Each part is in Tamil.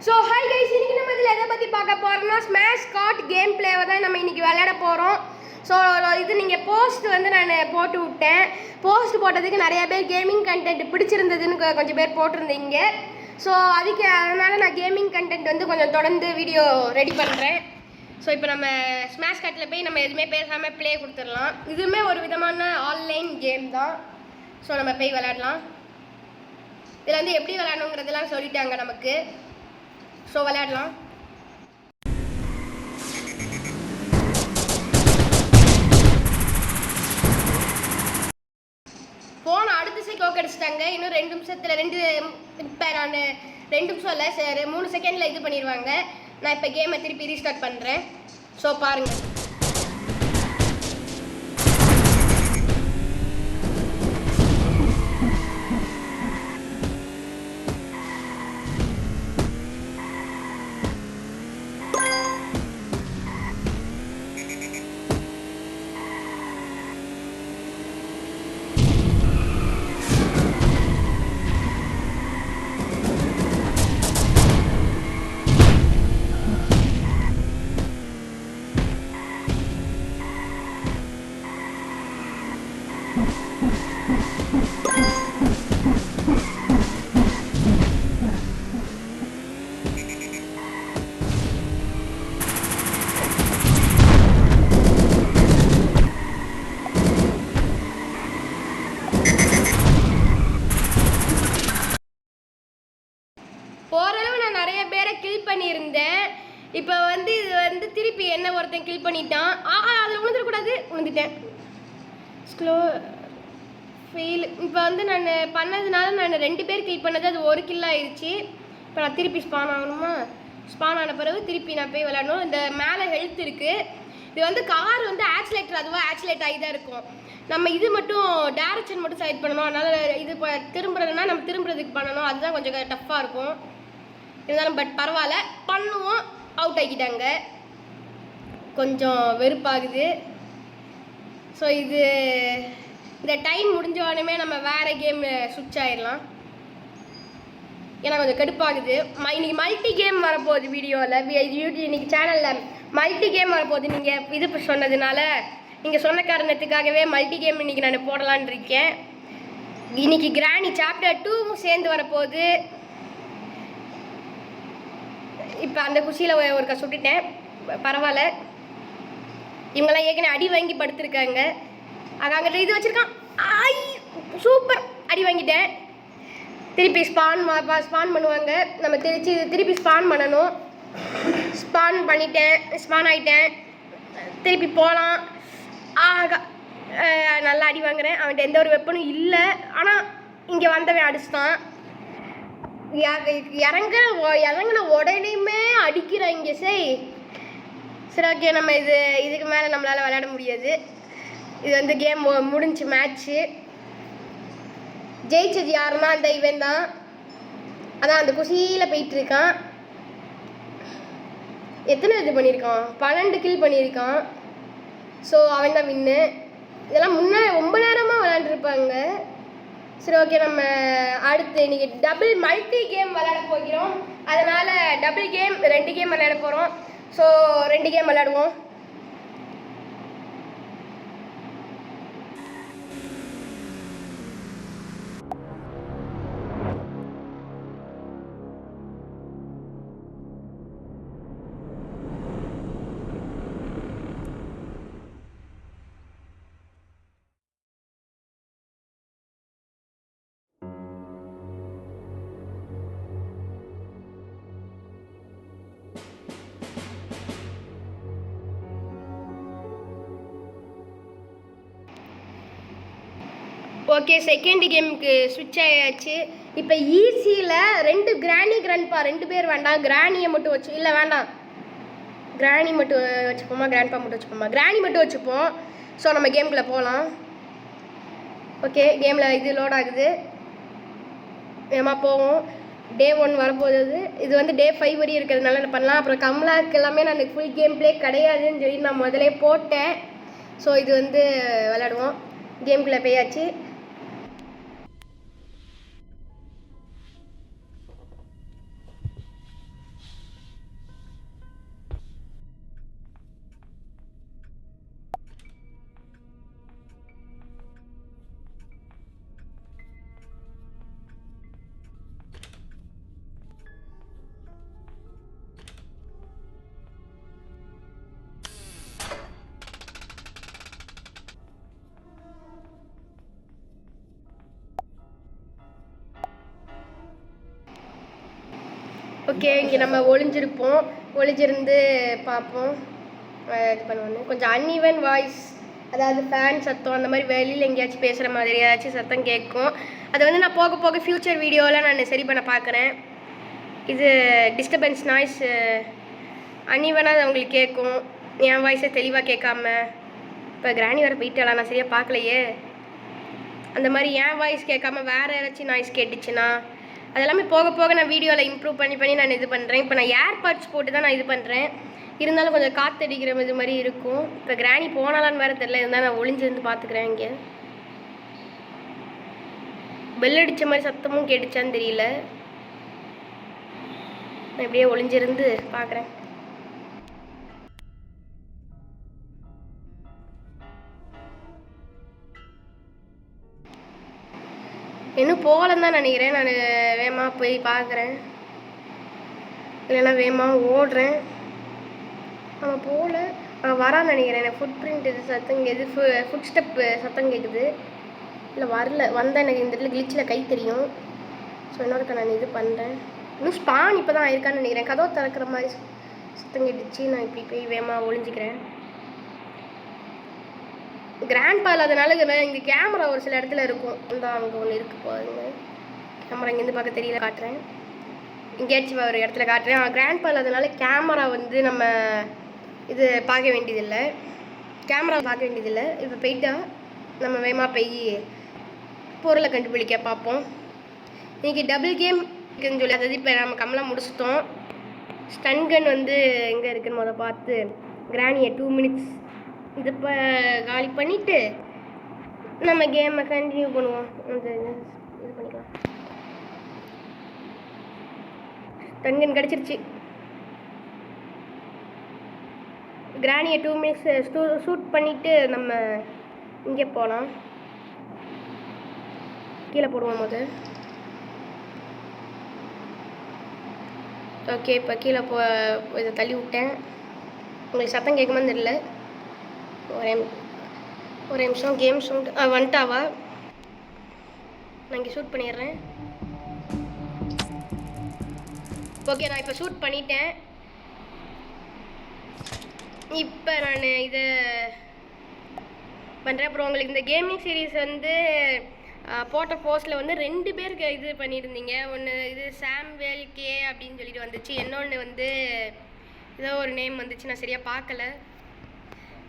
ஸோ ஹாய் கைஸ், இன்னைக்கு நம்ம இதில் எதை பற்றி பார்க்க போகிறோம்னா ஸ்மாஷ் கார்ட் கேம் பிளேவை தான் நம்ம இன்றைக்கி விளையாட போகிறோம். ஸோ இது நீங்கள் போஸ்ட் வந்து நான் போட்டு விட்டேன். போஸ்ட் போட்டதுக்கு நிறைய பேர் கேமிங் கண்டென்ட் பிடிச்சிருந்ததுன்னு கொஞ்சம் பேர் போட்டிருந்தீங்க. ஸோ அதனால் நான் கேமிங் கண்டென்ட் வந்து கொஞ்சம் தொடர்ந்து வீடியோ ரெடி பண்ணுறேன். ஸோ இப்போ நம்ம ஸ்மாஷ் கார்ட்டில் போய் நம்ம எதுவுமே பேசாமல் ப்ளே கொடுத்துடலாம். இதுவுமே ஒரு விதமான ஆன்லைன் கேம் தான். ஸோ நம்ம போய் விளையாடலாம். இதில் வந்து எப்படி விளையாடணுங்கிறதெல்லாம் சொல்லிட்டாங்க நமக்கு. ஸோ விளையாடலாம். ஃபோன் அடுத்த செகண்ட் அடிச்சிட்டாங்க. இன்னும் 2 நிமிஷத்தில் இப்போ நான் 2 நிமிஷம் இல்லை சார் 3 செகண்டில் இது பண்ணிடுவாங்க. நான் இப்போ கேமை திருப்பி ரீஸ்டார்ட் பண்ணுறேன். ஸோ பாருங்கள். ஓரளவு நான் நிறைய பேரை கில் பண்ணியிருந்தேன். இப்போ வந்து இது வந்து திருப்பி என்ன ஒருத்தன் கில் பண்ணிட்டான். அதில் விழுந்துடக்கூடாது, விழுந்துட்டேன். Slow fail. இப்போ வந்து நான் பண்ணதுனால நான் 2 பேர் கில் பண்ணது, அது 1 கில் ஆயிடுச்சு. இப்போ நான் திருப்பி ஸ்பான் ஆகணுமா? ஸ்பான் ஆன பிறகு திருப்பி நான் போய் விளையாடணும். இந்த மேலே ஹெல்த் இருக்குது. இது வந்து கார் வந்து ஆக்சிலேட்டர் அதுவாக ஆக்சிலேட் ஆகி தான் இருக்கும். நம்ம இது மட்டும் டேரக்ஷன் மட்டும் செலக்ட் பண்ணணும். அதனால் இது இப்போ திரும்புறதுன்னா நம்ம திரும்புறதுக்கு பண்ணணும். அதுதான் கொஞ்சம் டஃப்பாக இருக்கும். இருந்தாலும் பட் பரவாயில்ல, பண்ணுவோம். அவுட் ஆக்கிட்டாங்க, கொஞ்சம் வெறுப்பாகுது. ஸோ இந்த டைம் முடிஞ்ச உடனே நம்ம வேறு கேம் சுவிட்ச் ஆகிடலாம். ஏன்னா கொஞ்சம் கடுப்பாகுது. இன்னைக்கு மல்டி கேம் வரப்போகுது வீடியோவில். இன்னைக்கு சேனலில் மல்டி கேம் வரப்போகுது. நீங்கள் இது சொன்னதுனால, நீங்கள் சொன்ன காரணத்துக்காகவே மல்டி கேம் இன்றைக்கி நான் போடலான் இருக்கேன். இன்றைக்கி கிராணி சாப்டர் 2 சேர்ந்து வரப்போகுது. இப்போ அந்த குஷியில் ஒருக்கா சுட்டுட்டேன், பரவாயில்ல. இவங்கெல்லாம் ஏற்கனவே அடி வாங்கி படுத்துருக்காங்க. அங்கிட்ட இது வச்சுருக்கான். சூப்பர், அடி வாங்கிட்டேன். திருப்பி ஸ்பான் பண்ணுவாங்க. நம்ம திருப்பி ஸ்பான் பண்ணணும். ஸ்பான் பண்ணிட்டேன், ஸ்பான் ஆகிட்டேன். திருப்பி போகலாம். நல்லா அடி வாங்குறேன். அவன்கிட்ட எந்த ஒரு வெப்பனும் இல்லை. ஆனால் இங்கே வந்தவன் அடிச்சிட்டான். இறங்கின உடனேயுமே அடிக்கிறாங்க. சரி ஓகே, நம்ம இதுக்கு மேலே நம்மளால் விளையாட முடியாது. இது வந்து கேம் முடிஞ்சு மேட்ச்சு. ஜெயிச்சது யாருன்னா அந்த இவன் தான். அதான் அந்த குஷியில் போயிட்டுருக்கான். எத்தனை இது பண்ணியிருக்கான்? 12 கில் பண்ணியிருக்கான். ஸோ அவன் தான் வின்னு. இதெல்லாம் ரொம்ப நேரமாக விளையாண்டுருப்பாங்க. சரி ஓகே, நம்ம அடுத்து இன்றைக்கி டபுள் மல்டி கேம் விளையாட போகிறோம். அதனால் டபுள் கேம் 2 கேம் விளையாட போகிறோம். ஸோ 2 கேம் விளையாடுவோம். ஓகே, செகண்ட் கேமுக்கு ஸ்விட்ச் ஆயாச்சு. இப்போ ஈஸியில் 2 கிராணி கிராண்ட்பா 2 பேர் வேண்டாம். கிராணியை மட்டும் இல்லை வேண்டாம், கிராணி மட்டும் வச்சுப்போமா, கிராண்ட்பா மட்டும் வச்சுப்போமா? கிராணி மட்டும் வச்சுப்போம். ஸோ நம்ம கேமுக்குள்ளே போகலாம். ஓகே, கேமில் இது லோட் ஆகுது. வேகமாக போவோம். டே 1 வரப்போகுது. இது வந்து டே 5 வரையும் இருக்கிறதுனால என்ன பண்ணலாம். அப்புறம் கமலாக்கு எல்லாமே நான் ஃபுல் கேம் ப்ளே கிடையாதுன்னு சொல்லி நான் முதலே போட்டேன். ஸோ இது வந்து விளையாடுவோம். கேமுக்குள்ளே போயாச்சு. ஓகே, இங்கே நம்ம ஒளிஞ்சிருந்து பார்ப்போம். இது பண்ணுவோன்னு கொஞ்சம் அன்இவன் வாய்ஸ், அதாவது ஃபேன் சத்தம் அந்த மாதிரி வெளியில் எங்கேயாச்சும் பேசுகிற மாதிரி ஏதாச்சும் சத்தம் கேட்கும். அதை வந்து நான் போக போக ஃப்யூச்சர் வீடியோவில் நான் சரி பண்ண பார்க்குறேன். இது டிஸ்டர்பன்ஸ் நாய்ஸ் அன்இவனாக அது அவங்களுக்கு கேட்கும். என் வாய்ஸை தெளிவாக கேட்காம. இப்போ கிராணி வர போயிட்டாளா, நான் சரியாக பார்க்கலையே. அந்த மாதிரி என் வாய்ஸ் கேட்காம வேறு யாராச்சும் நாய்ஸ் கேட்டுச்சுன்னா அதெல்லாமே போக போக நான் வீடியோவில் இம்ப்ரூவ் பண்ணி நான் இது பண்ணுறேன். இப்போ நான் ஏர்பாட்ஸ் போட்டு தான் நான் இது பண்ணுறேன். இருந்தாலும் கொஞ்சம் காற்றடிக்கிற இது மாதிரி இருக்கும். இப்போ கிராணி போனாலான்னு வேறு தெரில, இருந்தால் நான் ஒளிஞ்சிருந்து பார்த்துக்கிறேன். இங்கே பெல் அடித்த மாதிரி சத்தமும் கேட்டுச்சான்னு தெரியல. நான் இப்படியே ஒளிஞ்சிருந்து பார்க்குறேன். இன்னும் போகலன்னு தான் நினைக்கிறேன். நான் வேகமாக போய் பார்க்குறேன், இல்லைன்னா வேகமாக ஓடுறேன். அவன் போகல, அவன் வரான்னு நினைக்கிறேன். எனக்கு ஃபுட் பிரிண்ட் இது சத்தம் கேட்குது, ஃபுட் ஸ்டெப்பு சத்தம் கேட்குது. இல்லை வரல, வந்தால் எனக்கு இந்த இடத்துல கிளிச்சில் கை தெரியும். ஸோ இன்னொருக்க நான் இது பண்ணுறேன். இன்னும் ஸ்பான் இப்போ தான் ஆயிருக்கான்னு நினைக்கிறேன். கதவு திறக்கிற மாதிரி சத்தம் கேட்டுச்சு. நான் இப்படி போய் வேகமாக ஒளிஞ்சிக்கிறேன். கிராண்ட்பா இல்லாதனால இங்கே கேமரா ஒரு சில இடத்துல இருக்கும். இந்த அங்கே ஒன்று இருக்குது பாருங்க, கேமரா இங்கேருந்து பார்க்க தெரியல, காட்டுறேன். எங்கேயாச்சும் ஒரு இடத்துல காட்டுறேன். கிராண்ட்பா இல்லாதனால கேமரா வந்து நம்ம இது பார்க்க வேண்டியதில்லை, கேமரா பார்க்க வேண்டியதில்லை. இப்போ போயிட்டா நம்ம வேகமாக போய் பொருளை கண்டுபிடிக்க பார்ப்போம். இன்றைக்கி டபுள் கேம் இருக்குதுன்னு சொல்லி, அதாவது இப்போ நம்ம கம்லாம் முடிச்சிட்டோம். ஸ்டன் கன் வந்து எங்கே இருக்குன்னு பார்த்து கிராணியை 2 மினிட்ஸ் இது காலி பண்ணிவிட்டு நம்ம கேமை கண்டினியூ பண்ணுவோம். இது பண்ணிக்கலாம். தங்கன் கிடச்சிருச்சு. கிராணியை 2 மினிட்ஸ் ஷூட் பண்ணிவிட்டு நம்ம இங்கே போகலாம். கீழே போடுவோம் போது. ஓகே, இப்போ கீழே இதை தள்ளி விட்டேன். உங்களுக்கு சத்தம் கேட்குமான்னு தெரியல. ஒரு நிமிஷம். கேம் சவுண்ட் வந்துட்டாவா? நான் இங்கே ஷூட் பண்ணிடுறேன். ஓகே, நான் இப்போ ஷூட் பண்ணிட்டேன். இப்போ நான் இதை பண்ணுறேன். அப்புறம் உங்களுக்கு இந்த கேமிங் சீரீஸ் வந்து போட்ட போஸ்ட்டில் வந்து 2 பேருக்கு இது பண்ணியிருந்தீங்க. ஒன்று இது சாம்வேல் கே அப்படின்னு சொல்லிட்டு வந்துச்சு. இன்னொன்று வந்து ஏதோ ஒரு நேம் வந்துச்சு, நான் சரியாக பார்க்கல.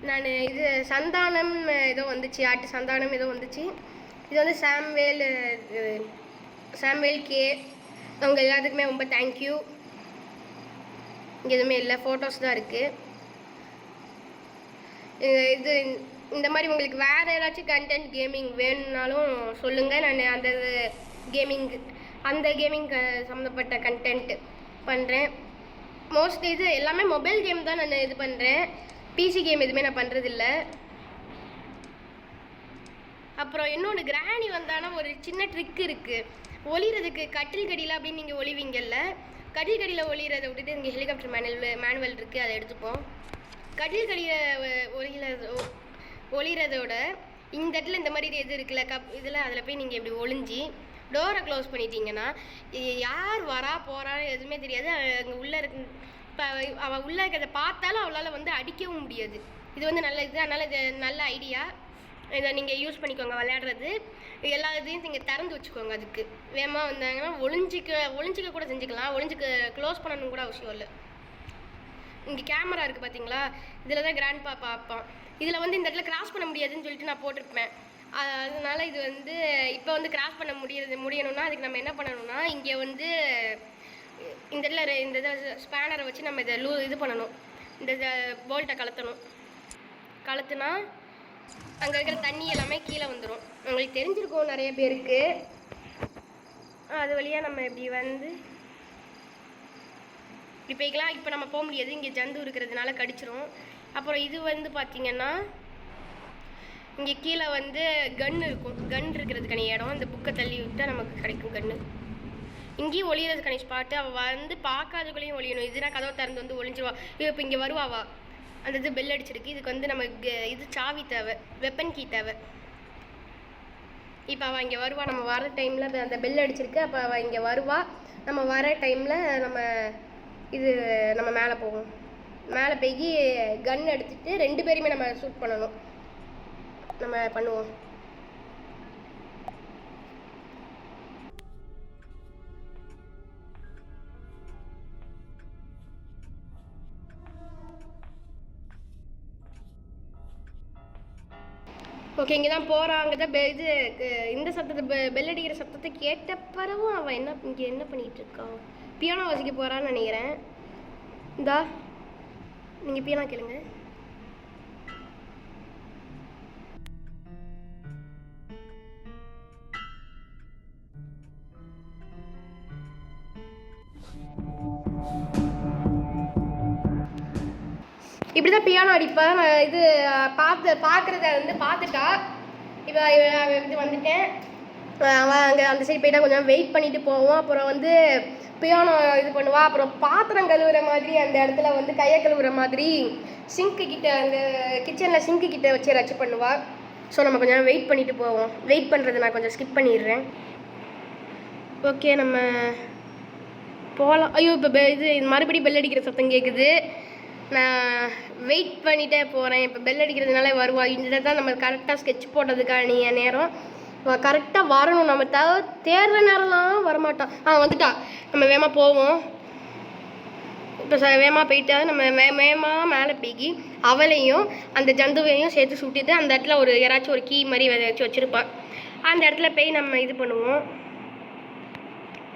நான் இது சந்தானம் ஏதோ வந்துச்சு, ஆட்டு சந்தானம் ஏதோ வந்துச்சு. இது வந்து சாம்வேல் கே. அவங்க எல்லாத்துக்குமே ரொம்ப தேங்க்யூ. இங்கே எதுவுமே இல்லை, ஃபோட்டோஸ் தான் இருக்குது. இது இந்த மாதிரி உங்களுக்கு வேறு ஏதாச்சும் கண்டென்ட் கேமிங் வேணும்னாலும் சொல்லுங்கள். நான் அந்த கேமிங் சம்மந்தப்பட்ட கண்டென்ட் பண்ணுறேன். மோஸ்ட்லி இது எல்லாமே மொபைல் கேம் தான் நான் இது பண்ணுறேன். பிசி கேம் எதுவுமே நான் பண்ணுறதில்ல. அப்புறம் இன்னொன்று கிராணி வந்தானா ஒரு சின்ன ட்ரிக் இருக்குது ஒளிகிறதுக்கு. கட்டில் கடியில் அப்படின்னு நீங்கள் ஒளிவீங்கல்ல, கட்டில் கடியில் ஒளிகிறத விட்டுட்டு இங்கே ஹெலிகாப்டர் மேனுவல் இருக்குது, அதை எடுத்துப்போம். கட்டில் கடியில் ஒளிகிறதோட இந்த இடத்துல இந்த மாதிரி இது இருக்குல்ல இதில், அதில் போய் நீங்கள் இப்படி ஒளிஞ்சி டோரை க்ளோஸ் பண்ணிட்டீங்கன்னா யார் வரா போகிறான்னு எதுவுமே தெரியாது. அங்கே உள்ளே இருக்கு. இப்போ அவள் உள்ளே இருக்கிறத பார்த்தாலும் அவளால் வந்து அடிக்கவும் முடியாது. இது வந்து நல்ல இது, அதனால் இது நல்ல ஐடியா. இதை நீங்கள் யூஸ் பண்ணிக்கோங்க விளையாடுறது. எல்லா இதையும் நீங்கள் திறந்து வச்சுக்கோங்க. அதுக்கு வேகமாக வந்தாங்கன்னா ஒளிஞ்சிக்க கூட செஞ்சுக்கலாம். க்ளோஸ் பண்ணணும் கூட அவசியம் இல்லை. இங்கே கேமரா இருக்குது பார்த்தீங்களா, இதில் தான் கிராண்ட்பா பார்ப்பான். இதில் வந்து இந்த இடத்துல கிராஸ் பண்ண முடியாதுன்னு சொல்லிட்டு நான் போட்டிருப்பேன். அதனால இது வந்து இப்போ வந்து கிராஸ் பண்ண முடியணும்னா அதுக்கு நம்ம என்ன பண்ணணும்னா, இங்கே வந்து இந்த இதில் ஸ்பேனரை வச்சு நம்ம இதை இது பண்ணணும். இந்த போல்ட்டை கலத்துனா அங்கே இருக்கிற தண்ணி எல்லாமே கீழே வந்துடும். உங்களுக்கு தெரிஞ்சிருக்கும் நிறைய பேருக்கு. அது வழியாக நம்ம இப்படி வந்து இப்படி போய்க்கலாம். இப்போ நம்ம போக முடியாது, இங்கே ஜந்து இருக்கிறதுனால கடிச்சிரும். அப்புறம் இது வந்து பார்த்திங்கன்னா இங்கே கீழே வந்து கன் இருக்கும். கன் இருக்கிறதுக்கான இடம், இந்த புக்கை தள்ளி விட்டால் நமக்கு கிடைக்கும் கன்று. இங்கேயும் ஒளியறதுக்கான ஸ்பாட்டு. அவள் வந்து பார்க்காதக்குள்ளேயும் ஒளியணும். இதுனா கதவை திறந்து வந்து ஒளிஞ்சிருவா. இப்போ இங்கே வருவாவா, அந்த இது பெல் அடிச்சிருக்கு. இதுக்கு வந்து நமக்கு இது சாவி தேவை, வெப்பன் கீ தேவை. இப்போ அவள் இங்கே வருவா. நம்ம வர டைமில் அந்த பெல் அடிச்சிருக்கு. அப்போ அவள் இங்கே வருவா. நம்ம வர டைமில் இது நம்ம மேலே போவோம். மேலே போய் கன் எடுத்துகிட்டு 2 பேருமே நம்ம ஷூட் பண்ணணும். நம்ம பண்ணுவோம். ஓகே, இங்கே தான் போகிறான். அங்கே தான் இது இந்த சத்தத்தை பெல் அடிக்கிற சத்தத்தை கேட்ட பிறகும் அவன் இங்கே என்ன பண்ணிகிட்டு இருக்கான்? பியானோ வாசிக்க போகிறான்னு நினைக்கிறேன். இந்தா நீங்கள் பியானோ கேளுங்க. இப்படி தான் பியானோ அடிப்பேன். இது பார்க்குறத வந்து பார்த்துட்டா இப்போ இது வந்துட்டேன். அவன் அங்கே அந்த சைடு போய்ட்டா கொஞ்சம் வெயிட் பண்ணிட்டு போவோம். அப்புறம் வந்து பியானோ இது பண்ணுவாள். அப்புறம் பாத்திரம் கழுவுற மாதிரி அந்த இடத்துல வந்து கையை கழுவுற மாதிரி சிங்க்கு கிட்ட அந்த கிச்சனில் சிங்க்கு கிட்ட வச்சு ரச்சு பண்ணுவாள். ஸோ நம்ம கொஞ்சம் வெயிட் பண்ணிட்டு போவோம். வெயிட் பண்ணுறது நான் கொஞ்சம் ஸ்கிப் பண்ணிடுறேன். ஓகே, நம்ம போகலாம். ஐயோ, இப்போ இது மறுபடியும் பெல் அடிக்கிற சத்தம் கேட்குது. நான் வெயிட் பண்ணிகிட்டே போகிறேன். இப்போ பெல் அடிக்கிறதுனால வருவா. இந்த தான் நம்ம கரெக்டாக ஸ்கெட்ச் போட்டதுக்கான நேரம். கரெக்டாக வரணும். நம்ம தேடுற நேரம்லாம் வரமாட்டான். வந்துட்டா. நம்ம வேகமாக போவோம். இப்போ வேகமாக போயிட்டா நம்ம வேகமாக மேலே போய் அவளையும் அந்த ஜந்துவையும் சேர்த்து சுட்டிட்டு அந்த இடத்துல யாராச்சும் ஒரு கீ மாதிரி வச்சுருப்பான். அந்த இடத்துல போய் நம்ம இது பண்ணுவோம்.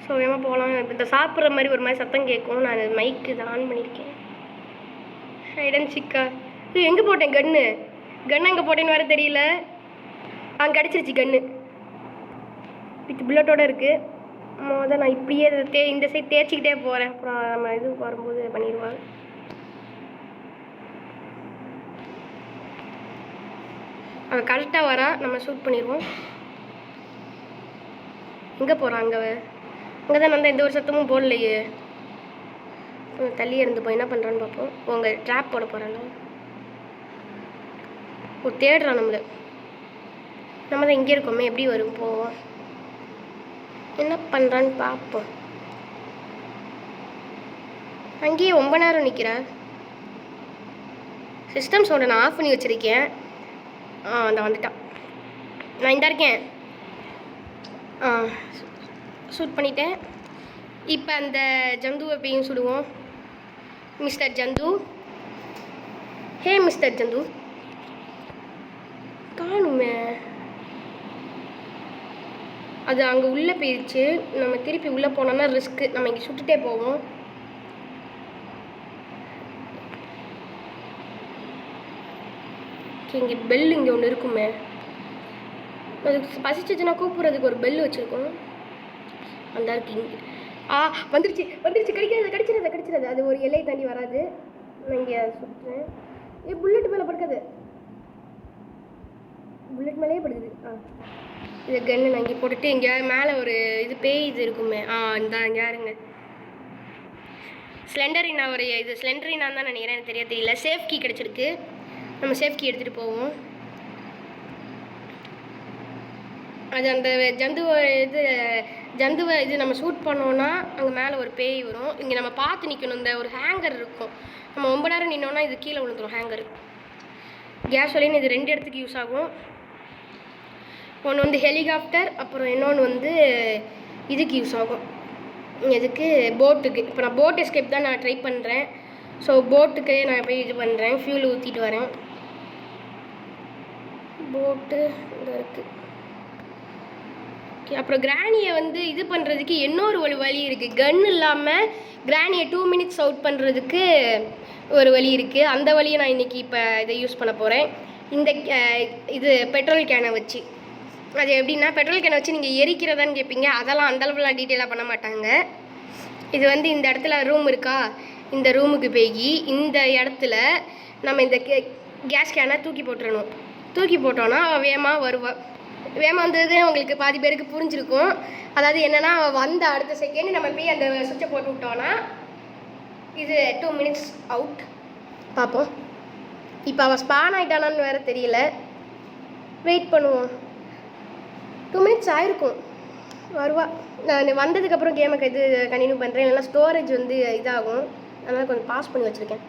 ஸோ வேகமாக போகலாம். இப்போ இந்த சாப்பிட்ற மாதிரி ஒரு மாதிரி சத்தம் கேட்கும். நான் மைக்கு இதை ஆன் பண்ணியிருக்கேன். ஹைடன் சிக்கா. இது எங்கே போட்டேன்? கன்று எங்கே போட்டேன்னு வேறு தெரியல. கிடச்சிருச்சு கன்று. வித் புல்லட்டோடு இருக்குது. நான் இப்படியே இந்த சைட் தேய்ச்சிக்கிட்டே போகிறேன். அப்புறம் நம்ம இது வரும்போது பண்ணிடுவாங்க. அவன் கரெக்டாக வரா. நம்ம ஷூட் பண்ணிடுவோம். எங்கே போகிறான்? அங்கே தான் நான் எந்த ஒரு சத்தமும் போடலையே. தள்ளியே இருந்து போய் என்ன பண்ணுறான்னு பார்ப்போம். உங்கள் ட்ராப் போட போகிறாங்க. தேடுறான் நம்மளை. நம்ம தான் இங்கே இருக்கோமே, எப்படி வரும்? போவோம். என்ன பண்ணுறான்னு பார்ப்போம். அங்கேயே ரொம்ப நேரம் நிற்கிறா. சிஸ்டம் சவுண்டை நான் ஆஃப் பண்ணி வச்சுருக்கேன். அந்த வந்துட்டான். நான் இந்த இருக்கேன். ஷூட் பண்ணிட்டேன். இப்போ அந்த ஜந்துவை போயும் சுடுவோம். மிஸ்டர் ஜந்து. ஹே மிஸ்டர் ஜந்து. காணுமே. அது அங்கே உள்ளே போயிடுச்சு. நம்ம திருப்பி உள்ளே போனோம்னா ரிஸ்க்கு. நம்ம இங்கே சுட்டுட்டே போவோம். இங்கே பெல் இங்கே ஒன்று இருக்குமே. அதுக்கு பசிச்சுன்னா கூப்பிட்றதுக்கு ஒரு பெல் வச்சுருக்கோம். அந்த இருக்கு இங்கே. வந்துருச்சு. கடிச்சிடாது. அது ஒரு எல்லை தாண்டி வராது. நான் இங்கே சுட்டுறேன். புல்லட் மேலே படுக்காது. புல்லட் மேலேயே படுக்குது. இது கன்று நான் இங்கே போட்டுட்டு இங்கே மேலே ஒரு இது பேய் இது இருக்குமே. இந்த இங்கே யாருங்க ஸ்லெண்டரினா இது ஸ்லெண்டரினான்னு தான் நினைக்கிறேன். எனக்கு தெரியல. சேஃப் கீ கிடச்சிருக்கு. நம்ம சேஃப் கீ எடுத்துகிட்டு போவோம். அது அந்த ஜந்துவை இது நம்ம ஷூட் பண்ணோன்னா அங்கே மேலே ஒரு பேய் வரும். இங்கே நம்ம பார்த்து நிற்கணும். இந்த ஒரு ஹேங்கர் இருக்கும். நம்ம ரொம்ப நேரம் நின்னோன்னா இது கீழே விழுந்துடும். ஹேங்கர் கேஸ் ஒலின்னு இது 2 இடத்துக்கு யூஸ் ஆகும். ஒன்று வந்து ஹெலிகாப்டர், அப்புறம் இன்னொன்று வந்து இதுக்கு யூஸ் ஆகும். இதுக்கு போட்டுக்கு. இப்போ நான் போட் எஸ்கேப் தான் நான் ட்ரை பண்ணுறேன். ஸோ போட்டுக்கே நான் போய் இது பண்ணுறேன். ஃபியூல் ஊற்றிட்டு வரேன். போட்டு இங்கே இருக்குது. ஓகே, அப்புறம் கிராணியை வந்து இது பண்ணுறதுக்கு இன்னொரு வழி இருக்குது. கன் இல்லாமல் கிராணியை 2 மினிட்ஸ் அவுட் பண்ணுறதுக்கு ஒரு வழி இருக்குது. அந்த வழியை நான் இன்றைக்கி இப்போ இதை யூஸ் பண்ண போகிறேன். இந்த இது பெட்ரோல் கேனை வச்சு. அது எப்படின்னா, பெட்ரோல் கேனை வச்சு நீங்கள் எரிக்கிறதான்னு கேட்பீங்க. அதெல்லாம் அந்தளவுலாம் டீட்டெயிலாக பண்ண மாட்டாங்க. இது வந்து இந்த இடத்துல ரூம் இருக்கா, இந்த ரூமுக்கு போய் இந்த இடத்துல நம்ம இந்த கேஸ் கேனை தூக்கி போட்டுறணும். தூக்கி போட்டோன்னா அவள் வேகமாக வருவாள். வேகமாக வந்தது உங்களுக்கு பாதி பேருக்கு புரிஞ்சிருக்கும். அதாவது என்னென்னா, வந்த அடுத்த செகண்ட் நம்ம போய் அந்த சுவிட்சை போட்டு விட்டோன்னா இது 2 மினிட்ஸ் அவுட். பார்ப்போம். இப்போ அவள் ஸ்பான் ஆகிட்டானான்னு வேறு தெரியல. வெயிட் பண்ணுவோம். 2 மினிட்ஸ் ஆயிருக்கும். வருவா. நான் வந்ததுக்கப்புறம் கேமை இது கண்டினியூ பண்ணுறேன். இல்லைன்னா ஸ்டோரேஜ் வந்து இதாகும். அதனால் கொஞ்சம் பாஸ் பண்ணி வச்சுருக்கேன்.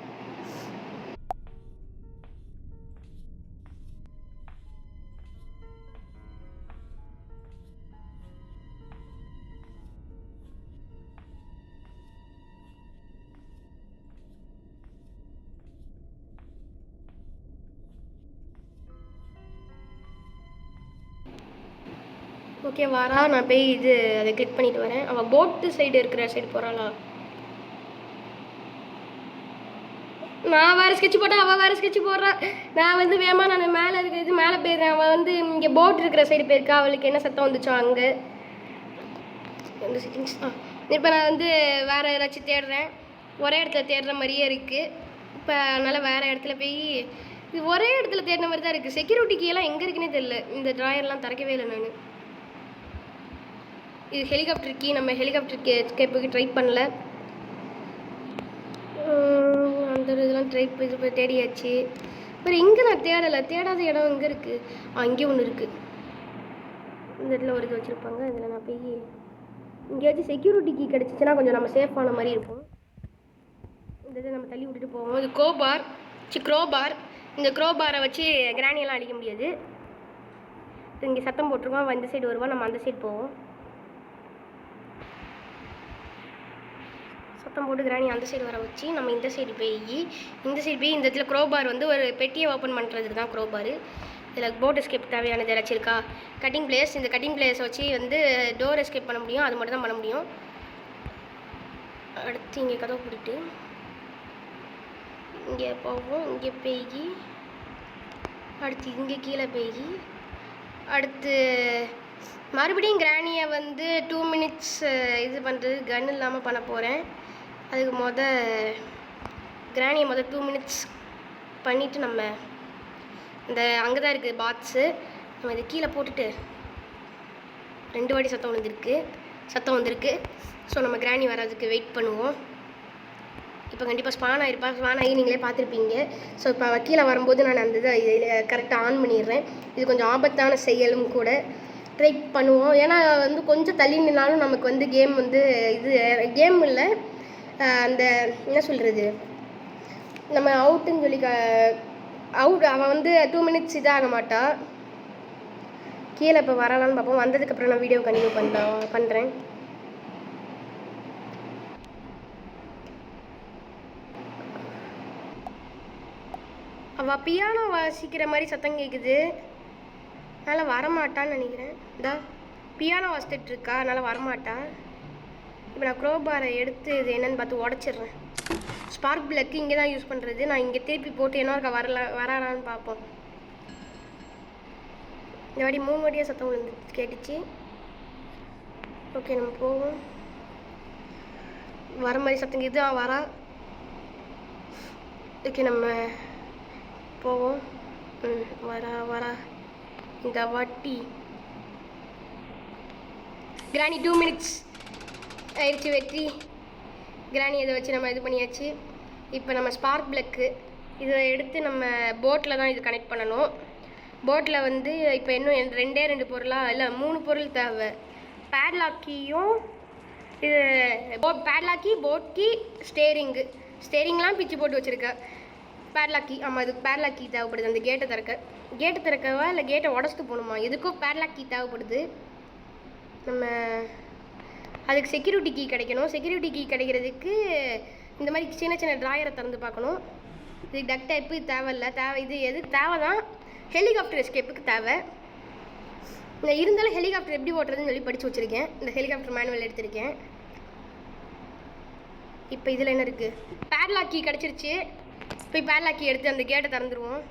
ஓகே வரா, நான் போய் இது அதை கிளிக் பண்ணிட்டு வரேன். அவள் போட்டு சைடு இருக்கிற சைடு போகிறாளா? நான் வேறு ஸ்கெட்ச் போட்டேன், அவள் வேறு ஸ்கெட்ச் போடுறா. நான் வந்து வேமா நான் மேலே இருக்கிறது மேலே போயிடுறேன். அவள் வந்து இங்கே போட் இருக்கிற சைடு போயிருக்கா. அவளுக்கு என்ன சத்தம் வந்துச்சோ அங்கே எந்த செட்டிங்ஸ் இப்போ நான் வந்து வேறு ஏதாச்சும் தேடுறேன். ஒரே இடத்துல தேடுற மாதிரியே இருக்குது. இப்போ அதனால் வேறு இடத்துல போய் இது ஒரே இடத்துல தேடின மாதிரி தான் இருக்குது. செக்யூரிட்டி கீயெல்லாம் எங்கே இருக்குன்னே தெரியல. இந்த ட்ராயர்லாம் திறக்கவே இல்லை நான். இது ஹெலிகாப்டர் கீ. நம்ம ஹெலிகாப்டர் எஸ்கேப்புக்கு ட்ரை பண்ணல. அந்த இதெல்லாம் ட்ரை இது தேடியாச்சு. அப்புறம் இங்கே நான் தேடலை. தேடாத இடம் எங்கே இருக்குது? அங்கே ஒன்று இருக்குது. இந்த இடத்துல ஒரு இது வச்சுருப்பாங்க. இதில் நான் போய் இங்கேயாச்சும் செக்யூரிட்டி கீ கிடச்சிச்சின்னா கொஞ்சம் நம்ம சேஃபான மாதிரி இருக்கும். இந்த இதை நம்ம தள்ளி விட்டுட்டு போவோம். இது க்ரோபார். இந்த க்ரோபாரை வச்சு கிராணியெல்லாம் அடிக்க முடியாது. இங்கே சத்தம் போட்டிருக்கோம். அவன் இந்த சைடு வருவான், நம்ம அந்த சைடு போவோம். சத்தம் போட்டு கிராணி அந்த சைடு வர வச்சு நம்ம இந்த சைடு போய் இந்த இடத்துல க்ரோபார் வந்து ஒரு பெட்டியை ஓப்பன் பண்ணுறதுக்கு தான் க்ரோபார். இதில் போட் எஸ்கேப் தேவையானது ஏதாச்சும் இருக்கா? Cutting place. இந்த கட்டிங் பிளேஸை வச்சு வந்து டோர் எஸ்கேப் பண்ண முடியும். அது மட்டும் தான் பண்ண முடியும். அடுத்து இங்கே கதவை பிடிட்டு இங்கே போவோம். இங்கே போய் அடுத்து இங்கே கீழே போய் அடுத்து மறுபடியும் கிராணியை வந்து 2 மினிட்ஸ் இது பண்ணுறது கன் இல்லாமல் பண்ண போகிறேன். அதுக்கு கிராணியை 2 மினிட்ஸ் பண்ணிவிட்டு நம்ம இந்த அங்கே தான் இருக்குது பாக்ஸு. நம்ம இதை கீழே போட்டுட்டு 2 வாட்டி சத்தம் வந்திருக்கு. ஸோ நம்ம கிராணி வர்றதுக்கு வெயிட் பண்ணுவோம். இப்போ கண்டிப்பாக ஸ்பான் ஆகி நீங்களே பார்த்துருப்பீங்க. ஸோ இப்போ கீழே வரும்போது நான் அந்த இதை கரெக்டாக ஆன் பண்ணிடுறேன். இது கொஞ்சம் ஆபத்தான செயலும் கூட. ட்ரை பண்ணுவோம். ஏன்னா வந்து கொஞ்சம் தள்ளி நின்னாலும் நமக்கு வந்து கேம் வந்து இது கேம் இல்லை, அந்த என்ன சொல்கிறது, நம்ம அவுட்டுன்னு சொல்லி அவன் வந்து 2 மினிட்ஸ் இதாக மாட்டா. கீழே இப்போ வரலான்னு பார்ப்போம். வந்ததுக்கப்புறம் நான் வீடியோ கண்டினியூ பண்ணுறேன். அவள் பியானோ வாசிக்கிற மாதிரி சத்தம் கேட்குது. அதனால் வரமாட்டான்னு நினைக்கிறேன். பியானோ வாசித்துட்டு இருக்கா, அதனால் வரமாட்டா. இப்போ நான் க்ரோபாரை எடுத்து இது என்னென்னு பார்த்து உடச்சிட்றேன். ஸ்பார்க் பிளக்கு இங்கே தான் யூஸ் பண்ணுறது. நான் இங்கே திருப்பி போட்டு என்ன இருக்கா வரானான்னு பார்ப்போம். இந்த வாட்டி 3 வாட்டியாக சத்தம் கேட்டுச்சு. ஓகே நம்ம போவோம். வர மாதிரி சத்தம் இது வரா. ஓகே நம்ம போவோம். வரா இந்த வாட்டி கிராணி 2 மினிட்ஸ் ஆயிடுச்சு. வெற்றி. கிராணி இதை வச்சு நம்ம இது பண்ணியாச்சு. இப்போ நம்ம ஸ்பார்க் பிளக்கு இதை எடுத்து நம்ம போட்டில் தான் இது கனெக்ட் பண்ணணும். போட்டில் வந்து இப்போ இன்னும் 2 பொருளாக இல்லை 3 பொருள் தேவை. பேட்லாக்கியும் இது பேட்லாக்கி, போட் கீ, ஸ்டேரிங்லாம் பிச்சு போட்டு வச்சுருக்கேன். பேட்லாக்கி, ஆமாம் இதுக்கு பேட்லாக்கி தேவைப்படுது. அந்த கேட்டை திறக்கவா இல்லை கேட்டை உடச்சிட்டு போகணுமா? எதுக்கும் பேட்லாக்கி தேவைப்படுது. நம்ம அதுக்கு செக்யூரிட்டி கீ கிடைக்கணும். செக்யூரிட்டி கீ கிடைக்கிறதுக்கு இந்த மாதிரி சின்ன ட்ராயரை திறந்து பார்க்கணும். இது டக் டைப்பு தேவையில்லை. இது எதுக்கு தேவை தான், ஹெலிகாப்டர் எஸ்கேப்புக்கு தேவை. நான் இருந்தாலும் ஹெலிகாப்டர் எப்படி ஓட்டுறதுன்னு சொல்லி படித்து வச்சுருக்கேன். இந்த ஹெலிகாப்டர் மேனுவல் எடுத்திருக்கேன். இப்போ இதில் என்ன இருக்குது? பேட்லாக் கீ கிடச்சிருச்சு. போய் பேட்லாக் கீ எடுத்து அந்த கேட்டை திறந்துருவோம்.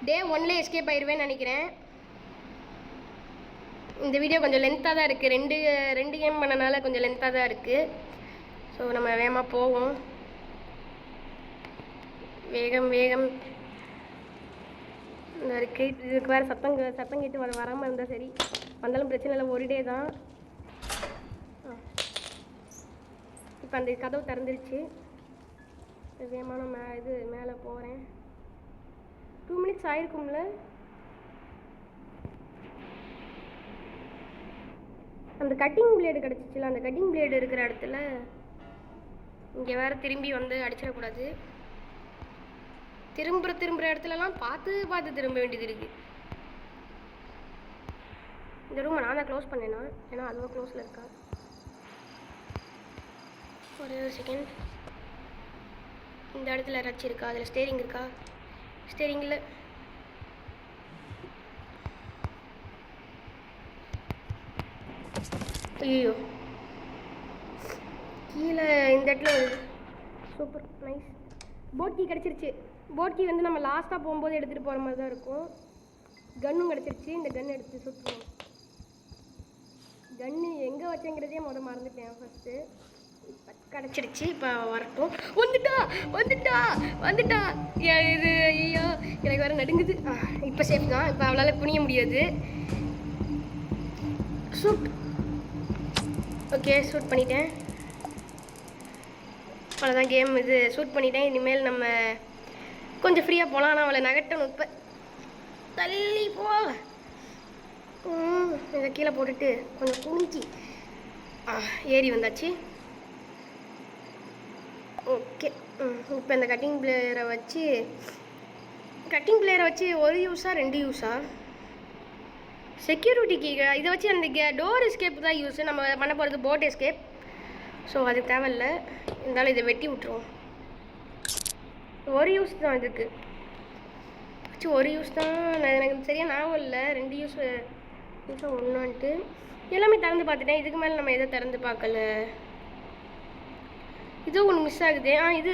Day 1 எஸ்கேப் ஆயிடுவேன்னு நினைக்கிறேன். இந்த வீடியோ கொஞ்சம் லென்த்தாக தான் இருக்குது. ரெண்டு கேம் பண்ணனால கொஞ்சம் லென்த்தாக தான் இருக்குது. ஸோ நம்ம வேகமாக போவோம். வேகம் இந்த இதுக்கு வேறு சத்தம் கேட்டு வராமல் இருந்தால் சரி. வந்தாலும் பிரச்சனை இல்லை, ஒரு டே தான். இப்போ அந்த கதவு திறந்துருச்சு. வேகமாக நான் மேலே போகிறேன். 2 மினிட்ஸ் ஆயிருக்கும்ல. அந்த கட்டிங் பிளேடு கிடச்சிச்சுல, அந்த கட்டிங் பிளேடு இருக்கிற இடத்துல இங்கே வேறு திரும்பி வந்து அடிச்சிடக்கூடாது. திரும்புகிற இடத்துலலாம் பார்த்து திரும்ப வேண்டியது இருக்குது. இந்த ரூமை நான் தான் க்ளோஸ் பண்ணேன்னா, ஏன்னா அதுவும் க்ளோஸில் இருக்கா. ஒரே ஒரு செகண்ட். இந்த இடத்துல யாராச்சும் இருக்கா? அதில் ஸ்டேரிங் இருக்கா? ஸ்டேரிங்கில் ஐயோ கீழே இந்த இடத்துல வருது. Super nice. போட் கீ கிடச்சிருச்சு. போட் கீ வந்து நம்ம லாஸ்ட்டாக போகும்போது எடுத்துகிட்டு போகிற மாதிரி தான் இருக்கும். கன்னும் கிடச்சிருச்சு. இந்த கன் எடுத்து சுற்றுவோம். கன்னு எங்கே வச்சேங்கிறதே மறந்துட்டேன் ஃபஸ்ட்டு. இப்போ கிடச்சிருச்சு. இப்போ வரட்டும். வந்துட்டா இது. ஐயோ எனக்கு வேறு நடுங்குது. இப்போ சேஃப் தான். இப்போ அவளால் குனிய முடியாது. ஷூட். ஓகே ஷூட் பண்ணிட்டேன். அவ்வளோதான் கேம். இது ஷூட் பண்ணிட்டேன். இனிமேல் நம்ம கொஞ்சம் ஃப்ரீயாக போகலாம். ஆனால் அவளை நகட்டணும். இப்போ தள்ளி போ. இதை கீழே போட்டுட்டு கொஞ்சம் குனிஞ்சி ஏறி வந்தாச்சு. ஓகே. இப்போ இந்த கட்டிங் பிளேயரை வச்சு ஒரு யூஸா 2 யூஸா? செக்யூரிட்டிக்கு இதை வச்சு அந்த டோர் எஸ்கேப் தான் யூஸு. நம்ம பண்ண போகிறது போட் எஸ்கேப். ஸோ அது தேவையில்ல. இருந்தாலும் இதை வெட்டி விட்டுருவோம். ஒரு யூஸ் தான் இதுக்கு. ஒரு யூஸ் தான். எனக்கு சரியாக ஞாபகம் இல்லை. 2 யூஸ் ஒன்றுன்ட்டு எல்லாமே திறந்து பார்த்துட்டேன். இதுக்கு மேலே நம்ம எதை திறந்து பார்க்கல. இதோ ஒன்று மிஸ் ஆகுது. இது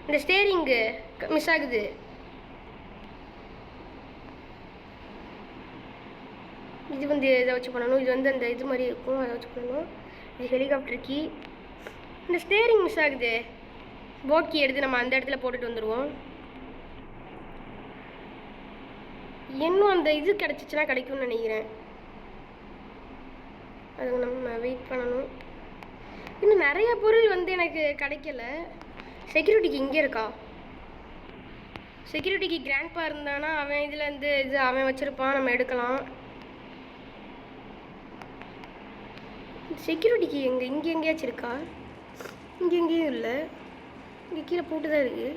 இந்த ஸ்டேரிங்கு மிஸ் ஆகுது. இது வந்து இதை வச்சு பண்ணணும். இது வந்து அந்த இது மாதிரி இருக்கும், அதை வச்சு பண்ணணும். இது ஹெலிகாப்டர் கீ. இந்த ஸ்டேரிங் மிஸ் ஆகுது. போட் கீ எடுத்து நம்ம அந்த இடத்துல போட்டுட்டு வந்துடுவோம். இன்னும் அந்த இது கிடச்சிச்சின்னா கிடைக்கும்னு நினைக்கிறேன். அது நம்ம வெயிட் பண்ணணும். இன்னும் நிறைய பொருள் வந்து எனக்கு கிடைக்கல. செக்யூரிட்டிக்கு இங்கே இருக்கா? செக்யூரிட்டிக்கு கிராண்ட்பா இருந்தானா அவன் இதில் இருந்து இது அவன் வச்சுருப்பான். நம்ம எடுக்கலாம். செக்யூரிட்டிக்கு இங்கே எங்கேயாச்சும் இருக்கா? இங்கே எங்கேயும் இல்லை. இங்கே கீழே போட்டு தான் இருக்குது.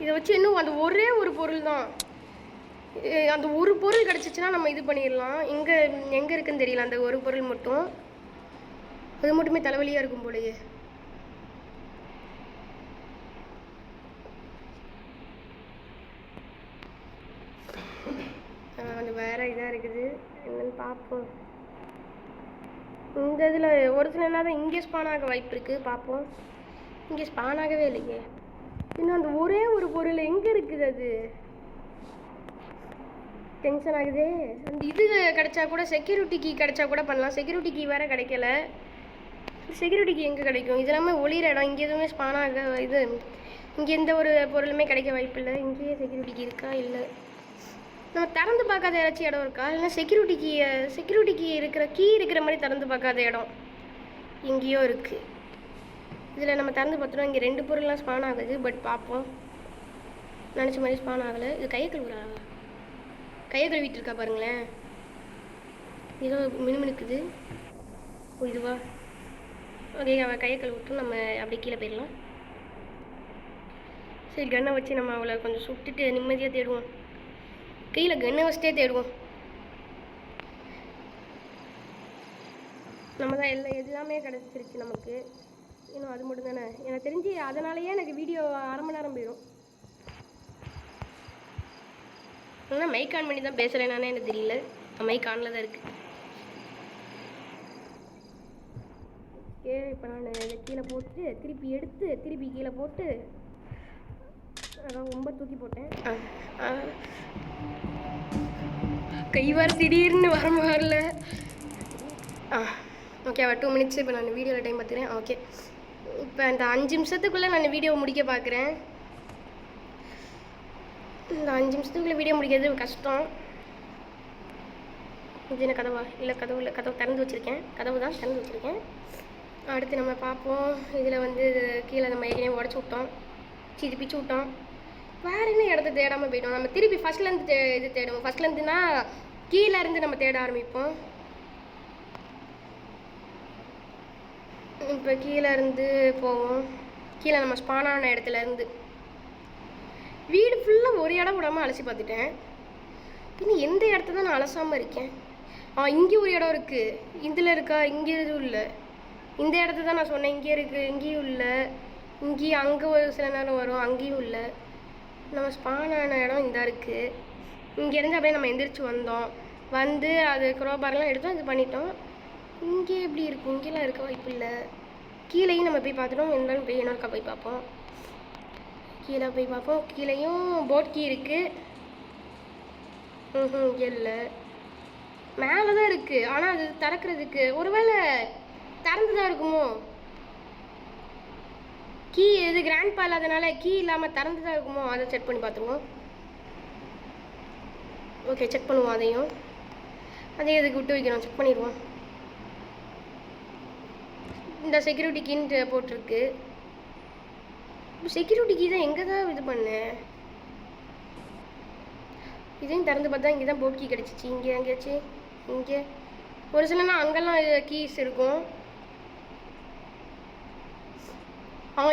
இதை வச்சு இன்னும் அந்த ஒரே ஒரு பொருள் தான். அந்த ஒரு பொருள் கிடச்சிச்சின்னா நம்ம இது பண்ணிடலாம். எங்கே இருக்குன்னு தெரியல. அந்த ஒரு பொருள் மட்டும். அது மட்டுமே தலைவலியாக இருக்கும் போலயே. கொஞ்சம் வேறு இதாக இருக்குது. என்னன்னு பார்ப்போம். இந்த இதில் ஒரு சில என்ன தான் இங்கே ஸ்பான் ஆக வாய்ப்பு இருக்குது. பார்ப்போம். இங்கே ஸ்பான் ஆகவே இல்லையே. இன்னும் அந்த ஒரே ஒரு பொருள் எங்கே இருக்குது? அது டென்ஷன் ஆகுது. அந்த இது கிடைச்சா கூட செக்யூரிட்டி கீ கிடைச்சா கூட பண்ணலாம். செக்யூரிட்டி கீ வேறு கிடைக்கல. செக்யூரிட்டி கீ எங்கே கிடைக்கும்? இது எல்லாமே ஒளிர இடம். இங்கே எதுவுமே ஸ்பான் ஆக இது இங்கே எந்த ஒரு பொருளுமே கிடைக்க வாய்ப்பு இல்லை. இங்கேயே செக்யூரிட்டி கீ இருக்கா? இல்லை. நம்ம திறந்து பார்க்காத ஏதாச்சும் இடம் இருக்கா? இல்லைன்னா செக்யூரிட்டி கீ இருக்கிற மாதிரி திறந்து பார்க்காத இடம் எங்கேயோ இருக்குது. இதில் நம்ம திறந்து பார்த்தோன்னா இங்கே 2 பொருள்லாம் ஸ்பான் ஆகுது. பட் பார்ப்போம். நினச்ச மாதிரி ஸ்பான் ஆகலை. இது கையை கழுவிட்டு இருக்கா பாருங்களேன். ஏதோ மினுமினுக்குது. ஓ இதுவா? ஓகே. அவள் கையை கழுவிட்டு நம்ம அப்படியே கீழே போயிடலாம். சரி கன்னை வச்சு நம்ம அவளை கொஞ்சம் சுட்டுட்டு நிம்மதியாக தேடுவோம். கையில் கன்னை வச்சுட்டே தேடுவோம். நம்ம தான் எல்லாமே கிடச்சிருச்சு நமக்கு. இன்னும் அது மட்டும் தானே எனக்கு தெரிஞ்சு. அதனாலேயே எனக்கு வீடியோ அரை மணி நேரம் போயிடும். ஆனால் மைக் ஆன் பண்ணி தான் பேசுகிறேன்னானே எனக்கு தெரியல. மைக் ஆனில் தான் இருக்குது. ஓகே. இப்போ நான் இதை கீழே போட்டு திருப்பி எடுத்து திருப்பி கீழே போட்டு அதான் ரொம்ப தூக்கி போட்டேன். கை வர திடீர்னு வரல. ஓகே. 2 மினிட்ஸ். இப்போ நான் வீடியோவில் டைம் பார்த்துக்கிறேன். ஓகே. இப்போ அந்த 5 நிமிஷத்துக்குள்ளே நான் வீடியோ முடிக்க பார்க்குறேன். இந்த 5 நிமிஷத்துக்குள்ளே வீடியோ முடிக்கிறது கஷ்டம். இது என்ன கதவா? இல்லை கதவு இல்லை. கதவு திறந்து வச்சுருக்கேன். கதவு தான் திறந்து வச்சுருக்கேன். அடுத்து நம்ம பார்ப்போம். இதில் வந்து கீழே நம்ம ஏற்கனவே உடச்சி விட்டோம். பிச்சு விட்டோம். வேறு என்ன இடத்த தேடாமல் போயிட்டோம். நம்ம திருப்பி ஃபஸ்ட்லேருந்து இது தேடுவோம். ஃபஸ்ட்லேருந்துனா கீழே இருந்து நம்ம தேட ஆரம்பிப்போம். இப்போ கீழே இருந்து போவோம். கீழே நம்ம ஸ்பானான இடத்துல இருந்து வீடு ஃபுல்லாக ஒரு இடம் விடாமல் அலசி பார்த்துட்டேன். இன்னும் எந்த இடத்த தான் நான் அலசாமல் இருக்கேன்? இங்கே ஒரு இடம் இருக்குது. இதில் இருக்கா? இங்கே எதுவும் இல்லை. இந்த இடத்த தான் நான் சொன்னேன், இங்கே இருக்குது. இங்கேயும் இல்லை. இங்கேயும் அங்கே ஒரு சில நேரம் வரும், அங்கேயும் இல்லை. நம்ம ஸ்பானான இடம் இந்த இருக்குது. இங்கேருந்து அப்படியே நம்ம எந்திரிச்சு வந்தோம். வந்து அது குரோபாரெலாம் எடுத்தோம், இது பண்ணிட்டோம். இங்கே எப்படி இருக்கும்? இங்கேலாம் இருக்க வாய்ப்பு இல்லை. கீழேயும் நம்ம போய் பார்த்துட்டோம். இருந்தாலும் போய் என்னக்கா போய் பார்ப்போம். கீழே போய் பார்ப்போம். கீழேயும் போட் கீ இருக்குது. இங்கே இல்லை. மேலே தான் இருக்குது. ஆனால் அது திறக்கிறதுக்கு ஒருவேளை திறந்து தான் இருக்குமோ? கீ இது கிராண்ட்பா இல்லாதனால கீ இல்லாமல் திறந்து தான் இருக்குமோ? அதை செக் பண்ணி பார்த்துருவோம். ஓகே, செக் பண்ணுவோம். அதையும் இதுக்கு விட்டு வைக்கிறோம். செக் பண்ணிடுவோம். இந்த செக்யூரிட்டி கீன்னு போட்டிருக்கு. செக்யூரிட்டி கீ தான் எங்கே தான் இது பண்ணேன்? இதையும் திறந்து பார்த்தா இங்கே தான் போட் கீ கிடச்சிச்சு. இங்கே எங்கேயாச்சு இங்கே ஒரு சிலனா அங்கெல்லாம் கீஸ் இருக்கும்.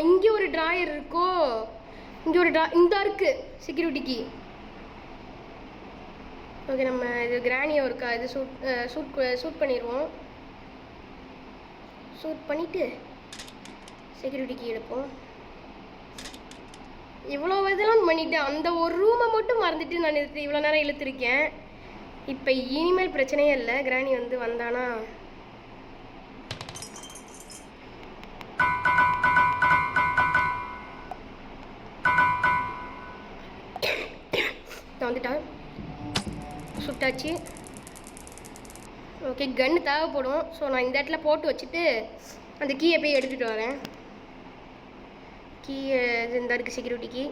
இங்கே ஒரு ட்ராயர் இருக்கோ? இங்கே ஒரு இந்த இருக்குது செக்யூரிட்டி கீ. ஓகே, நம்ம இது கிரானியோ இருக்கா? இது சூட் பண்ணிடுவோம். சூட் பண்ணிவிட்டு செக்யூரிட்டி கீ எடுப்போம். இவ்வளோ இதெல்லாம் பண்ணிவிட்டு அந்த ஒரு ரூமை மட்டும் மறந்துட்டு நான் இவ்வளோ நேரம் இழுத்துருக்கேன். இப்போ இனிமேல் பிரச்சனையே இல்லை. கிராணி வந்து வந்தானா வந்துட்டான். சுட்டாச்சு. ஓகே, கன்று தேவைப்படும். ஸோ நான் இந்த இடத்துல போட்டு வச்சுட்டு அந்த கீயை போய் எடுத்துகிட்டு வரேன். கீ இந்த இருக்குது செக்யூரிட்டி கீ.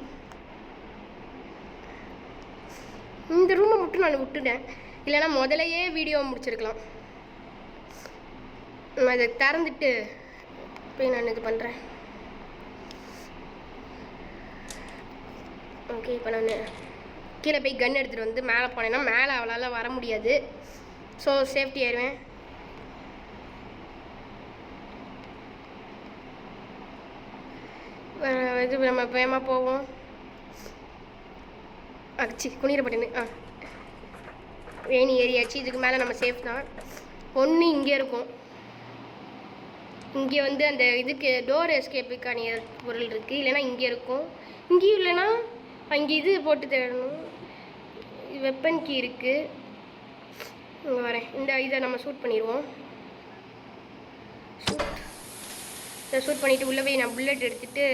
இந்த ரூமை மட்டும் நான் விட்டுட்டேன். இல்லைனா முதலையே வீடியோ முடிச்சிருக்கலாம். நான் இதை திறந்துட்டு போய் நான் இது பண்ணுறேன். ஓகே, இப்போ நான் கீழே போய் கன் எடுத்துகிட்டு வந்து மேலே போனேன்னா மேலே அவளால் வர முடியாது. ஸோ சேஃப்டி ஆயிடுவேன். இது நம்ம வேகமாக போவோம். குனிரப்பட்டேன்னு வேணி ஏரியாச்சு. இதுக்கு மேலே நம்ம சேஃப் தான். ஒன்று இங்கே இருக்கும். இங்கே வந்து அந்த இதுக்கு டோர் எஸ்கேப்புக்கான பொருள் இருக்குது. இல்லைன்னா இங்கே இருக்கும். இங்கேயும் இல்லைன்னா அங்கே இது போட்டு தேடணும். வெப்பன் கீ இருக்குது. இங்கே வரேன். இந்த இதை நம்ம ஷூட் பண்ணிடுவோம். இதை ஷூட் பண்ணிவிட்டு உள்ளே போய் நான் புல்லட் எடுத்துகிட்டு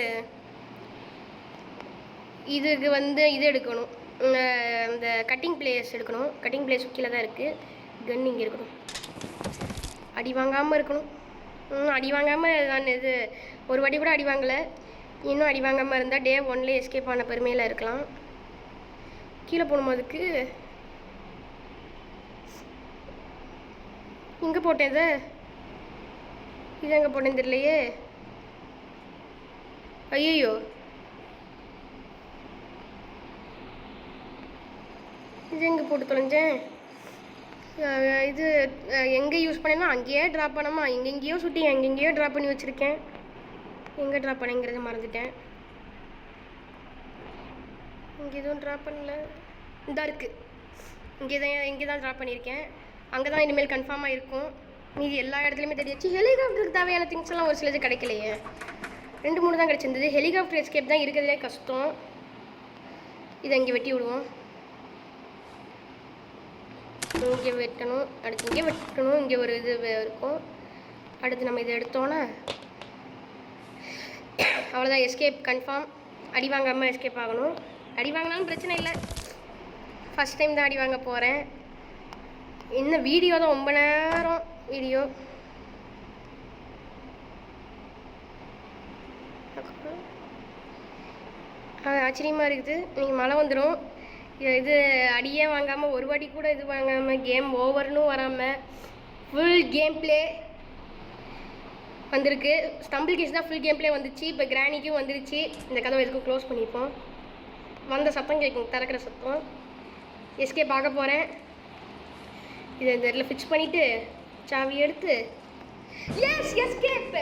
இதுக்கு வந்து இது எடுக்கணும். அந்த கட்டிங் பிளேஸ் எடுக்கணும். கட்டிங் பிளேஸ் கீழே தான் இருக்குது. கன் இங்கே இருக்கணும். அடி வாங்காமல் இருக்கணும். அடி வாங்காமல் நான் இது ஒரு வாட்டி கூட அடி வாங்கலை. இன்னும் அடி வாங்காமல் இருந்தால் டே 1லே எஸ்கேப் ஆன பெருமையில் இருக்கலாம். கீழே போகணும். அதுக்கு இங்கே போட்டேன். இது எங்கே போட்டேன்னு தெரியலையே. ஐயோ, இது எங்கே போட்டு தொலைஞ்சேன்? இது எங்கே யூஸ் பண்ணேன்னா அங்கேயே ட்ராப் பண்ணாமா? எங்கெங்கேயோ சுட்டி எங்கெங்கேயோ ட்ராப் பண்ணி வச்சுருக்கேன். எங்கே ட்ராப் பண்ணேங்கிறத மறந்துட்டேன். இங்கே எதுவும் ட்ராப் பண்ணல. இதாக இருக்குது. இங்கே தான் ட்ராப் பண்ணியிருக்கேன். அங்கே தான் இனிமேல் கன்ஃபார்மாக இருக்கும். மீதி எல்லா இடத்துலையுமே தெரியாச்சு. ஹெலிகாப்டருக்கு தேவையான திங்ஸ் எல்லாம் ஒரு சிலது கிடைக்கலையே. 2-3 தான் கிடச்சிருந்தது. ஹெலிகாப்டர் எஸ்கேப் தான் இருக்கிறதுலே கஷ்டம். இதை இங்கே வெட்டி விடுவோம். இங்கே வெட்டணும். அடுத்து இங்கே வெட்டணும். இங்கே ஒரு இது இருக்கும். அடுத்து நம்ம இதை எடுத்தோன்னா அவ்வளோதான். Escape confirm. அடி வாங்காமல் எஸ்கேப் ஆகணும். அடி வாங்கினாலும் பிரச்சனை இல்லை. ஃபஸ்ட் டைம் தான் அடி வாங்க போகிறேன். இன்னும் வீடியோ தான் ரொம்ப நேரம் வீடியோ. ஆச்சரியமாக இருக்குது. நீங்கள் மழை வந்துடும். இது அடியே வாங்காமல் ஒரு வாட்டி கூட இது வாங்காமல் கேம் ஓவர்னு வராமல் ஃபுல் கேம் பிளே வந்திருக்கு. ஸ்டம்பிள் கேஸ் தான் ஃபுல் கேம் பிளே வந்துச்சு. இப்போ கிரானிக்கும் வந்துருச்சு. இந்த கதவை எதுக்கும் க்ளோஸ் பண்ணிப்போம். வந்த சத்தம் கேட்கும், திறக்கிற சத்தம். எஸ்கேப் பார்க்க போகிறேன். இதை இந்த இடத்துல ஃபிக்ஸ் பண்ணிவிட்டு சாவி எடுத்து எஸ் எஸ்கேப்.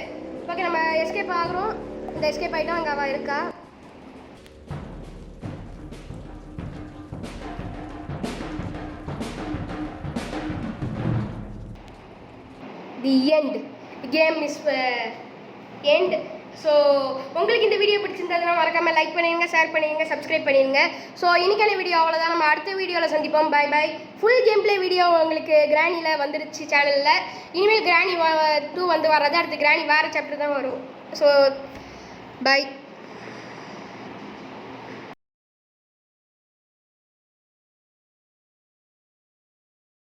ஓகே நம்ம எஸ்கேப் ஆகுறோம். இந்த எஸ்கேப் ஆகிட்டோம். அங்கே அவள் இருக்கா. The end. Game is end. So உங்களுக்கு இந்த வீடியோ பிடிச்சிருந்ததுன்னா மறக்காமல் லைக் பண்ணிடுங்க, ஷேர் பண்ணிடுங்க, சப்ஸ்கிரைப் பண்ணிடுங்க. ஸோ இன்றைக்கான வீடியோ அவ்வளோதான். நம்ம அடுத்த வீடியோவில் சந்திப்போம். Bye bye. Full game play video உங்களுக்கு கிராணியில் வந்துருச்சு சேனலில். இனிமேல் கிராணி 2 வந்து வராது. அடுத்து கிராணி வேறு சாப்டர் தான் வரும். So by.